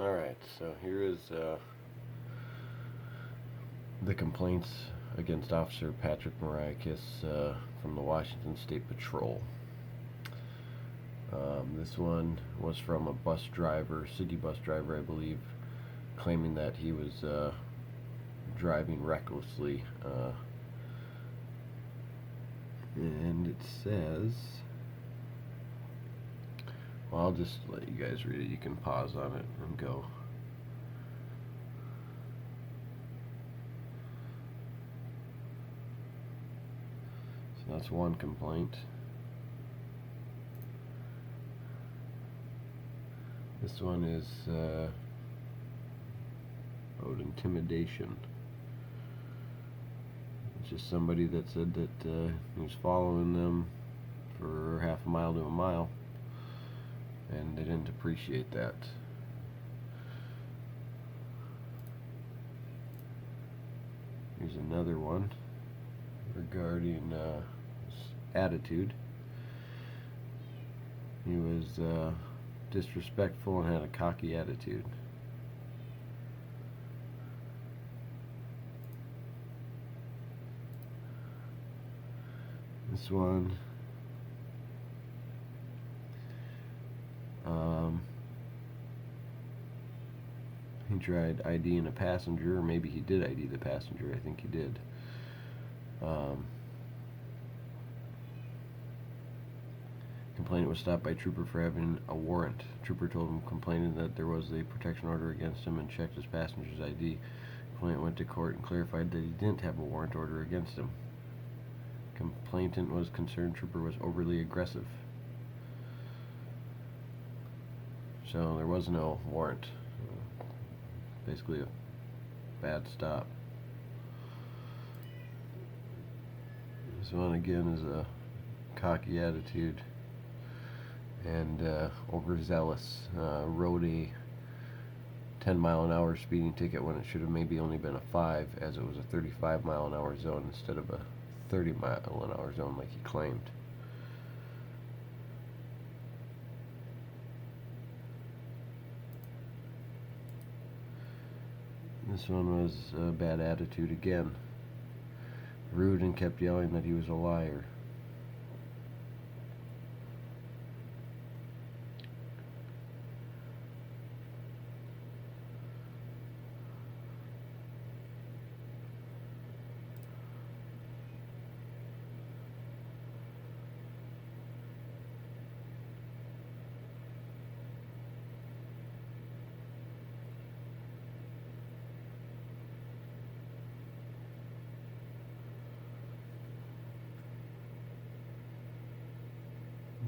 Alright, so here is the complaints against Officer Patrick Mariakis from the Washington State Patrol. This one was from a bus driver, city bus driver I believe, claiming that he was driving recklessly. And it says, well, I'll just let you guys read it. You can pause on it and go. So that's one complaint. This one is about intimidation. It's just somebody that said that he was following them for half a mile to a mile, and they didn't appreciate that. Here's another one regarding attitude. He was disrespectful and had a cocky attitude. This one, he tried IDing a passenger, or maybe he did ID the passenger. I think he did. Complainant was stopped by trooper for having a warrant. Trooper told him complainant that there was a protection order against him and checked his passenger's ID. Complainant went to court and clarified that he didn't have a warrant order against him. Complainant was concerned trooper was overly aggressive. So there was no warrant. Basically a bad stop. This one again is a cocky attitude and overzealous. Wrote a 10-mile-an-hour speeding ticket when it should have maybe only been a 5, as it was a 35-mile-an-hour zone instead of a 30-mile-an-hour zone like he claimed. This one was a bad attitude again. Rude and kept yelling that he was a liar.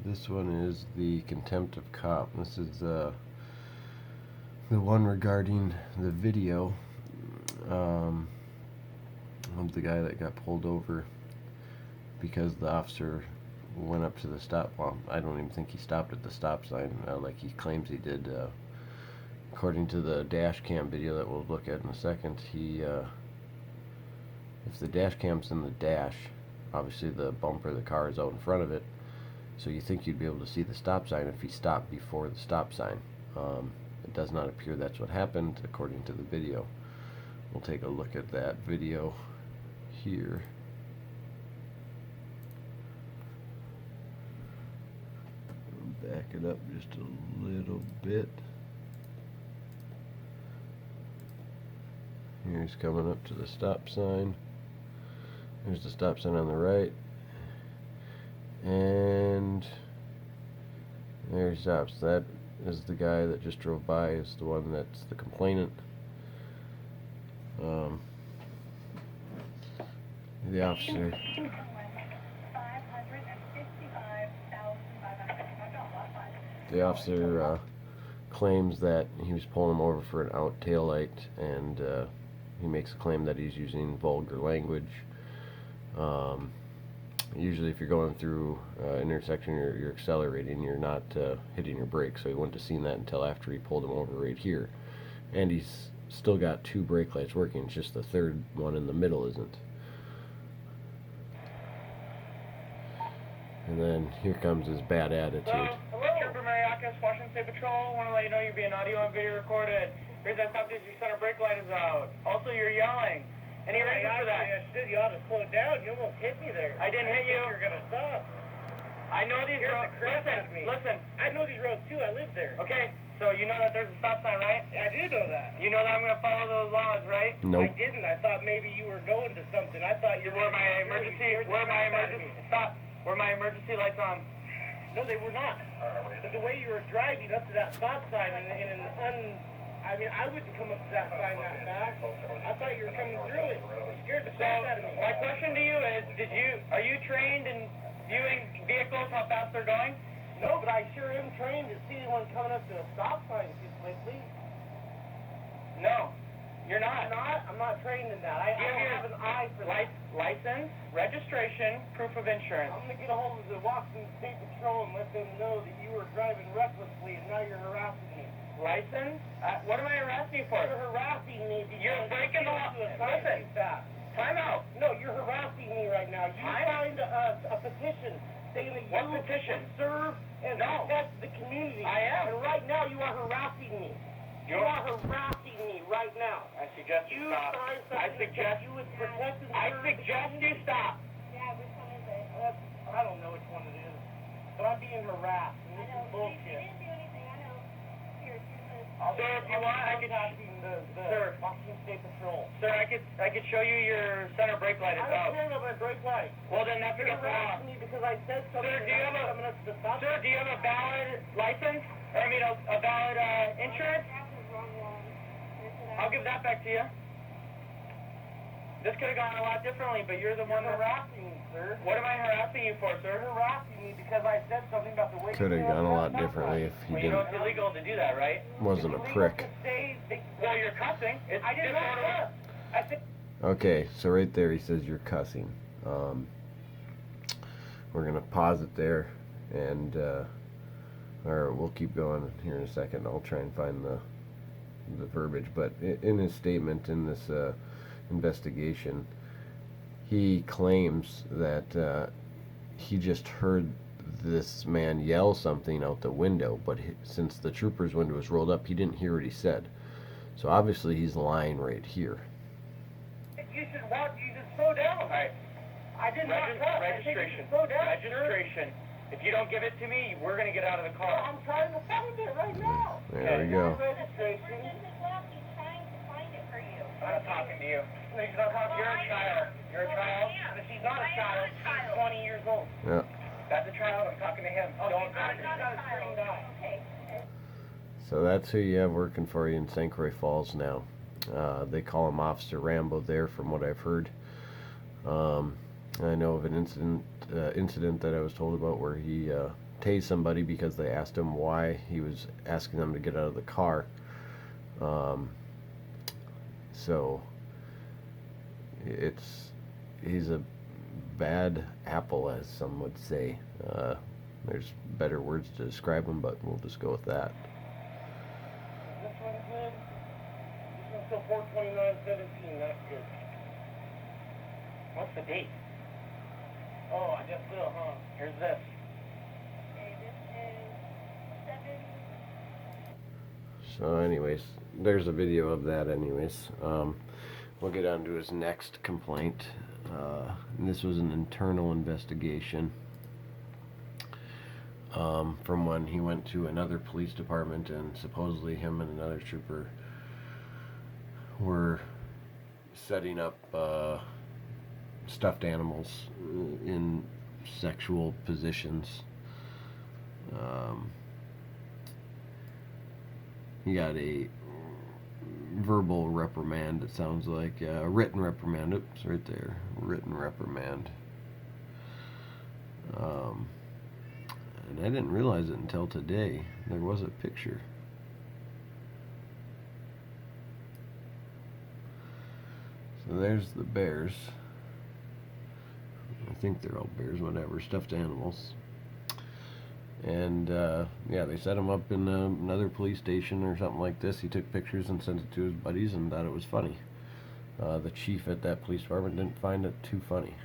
This one is the contempt of cop. This is the one regarding the video of the guy that got pulled over because the officer went up to the stop. Well, I don't even think he stopped at the stop sign like he claims he did. According to the dash cam video that we'll look at in a second, he if the dash cam's in the dash, obviously the bumper of the car is out in front of it. So you think you'd be able to see the stop sign if he stopped before the stop sign. It does not appear that's what happened according to the video. We'll take a look at that video here. Back it up just a little bit. Here's coming up to the stop sign. There's the stop sign on the right. And there he stops. That is the guy that just drove by, is the one that's the complainant. The officer claims that he was pulling him over for an out taillight, and he makes a claim that he's using vulgar language. Usually if you're going through an intersection, you're accelerating, you're not hitting your brakes, so he wouldn't have seen that until after he pulled him over right here. And he's still got 2 brake lights working, it's just the third one in the middle isn't. And then here comes his bad attitude. Hello? Mariakis, Washington State Patrol. Want to let you know you're being audio and video recorded. Reason I stopped is your center brake light is out. Also, you're yelling. Any reason for that? I said you ought to slow down. You almost hit me there. I didn't hit you. You're going to stop. I know these roads. Listen. I know these roads, too. I live there. Okay, so you know that there's a stop sign, right? I do know that. You know that I'm going to follow those laws, right? Nope. I didn't. I thought maybe you were going to something. I thought you Were my emergency lights on? No, they were not. But the way you were driving up to that stop sign I mean, I wouldn't come up to that sign that fast. I thought you were coming through it. It scared the crap out of me. My question to you is, are you trained in viewing vehicles, how fast they're going? No, but I sure am trained to see anyone coming up to a stop sign too quickly. No, you're not. I'm not trained in that. I don't have an eye for that. License, registration, proof of insurance. I'm going to get a hold of the Washington State Patrol and let them know that you were driving recklessly and now you're harassing me. License? What am I harassing you for? You're harassing me because you're breaking the law. Listen, time out. No, you're harassing me right now. You signed a petition saying that you would serve and protect the community. I am. And right now you are harassing me. You are harassing me right now. I suggest you stop. I suggest you would protect and I suggest you stop. Yeah, which one is it? I don't know which one it is. But I'm being harassed. And this is You bullshit. didn't do anything, I know. Here's this. Sir, if you want, I could. the Washington State Patrol. Sir, I could show you your center brake light is I don't out. care about my brake light. Well, then that's You're against the law. harassing me because I said something. Sir, do you have coming up to the stop Sir, do you have a valid license? I mean, a valid insurance? That was wrong one. I'll give that back to you. This could have gone a lot differently, but you're the one You're that... harassing me, sir. What am I harassing you for, sir? You're harassing me because I said something about the way Could have you gone a lot stop differently sign. if he Well, you know didn't. it's illegal to do that, right? Wasn't a It's prick. illegal to say Well, you're cussing. It's I did not disorderly. cuss. I said... Okay, so right there he says you're cussing. We're gonna pause it there, and or we'll keep going here in a second. I'll try and find the verbiage, but in his statement in this investigation, he claims that he just heard this man yell something out the window, but since the trooper's window was rolled up, he didn't hear what he said. So obviously he's lying right here. You should watch. You should slow down. All right. I did not cuss. I said you Registration. should slow down, Registration. If you don't give it to me, we're going to get out of the sir. car. I'm trying to find it right now. There we go. Registration. This is left, he's trying to find it for you. I'm not talking to you. You're a child. You're a child. But she's not a child. She's 20 years old. Yeah. That's a child. I'm talking to him. Don't talk to She's me. got a trained eye. Okay. So that's who you have working for you in St. Croix Falls now. They call him Officer Rambo there, from what I've heard. I know of an incident that I was told about where he tased somebody because they asked him why he was asking them to get out of the car. So he's a bad apple, as some would say. There's better words to describe him, but we'll just go with that. This one's good. This one's till 4/29/17. That's good. What's the date? Oh, I just will, huh? Here's this. Okay, this is 7. So anyways, there's a video of that anyways. We'll get on to his next complaint. And this was an internal investigation from when he went to another police department, and supposedly him and another trooper were setting up stuffed animals in sexual positions. He got a verbal reprimand, it sounds like. A written reprimand. Oops, right there. Written reprimand. And I didn't realize it until today. There was a picture. So there's the bears. I think they're all bears, whatever, stuffed animals. And yeah, they set him up in another police station or something like this. He took pictures and sent it to his buddies and thought it was funny. The chief at that police department didn't find it too funny.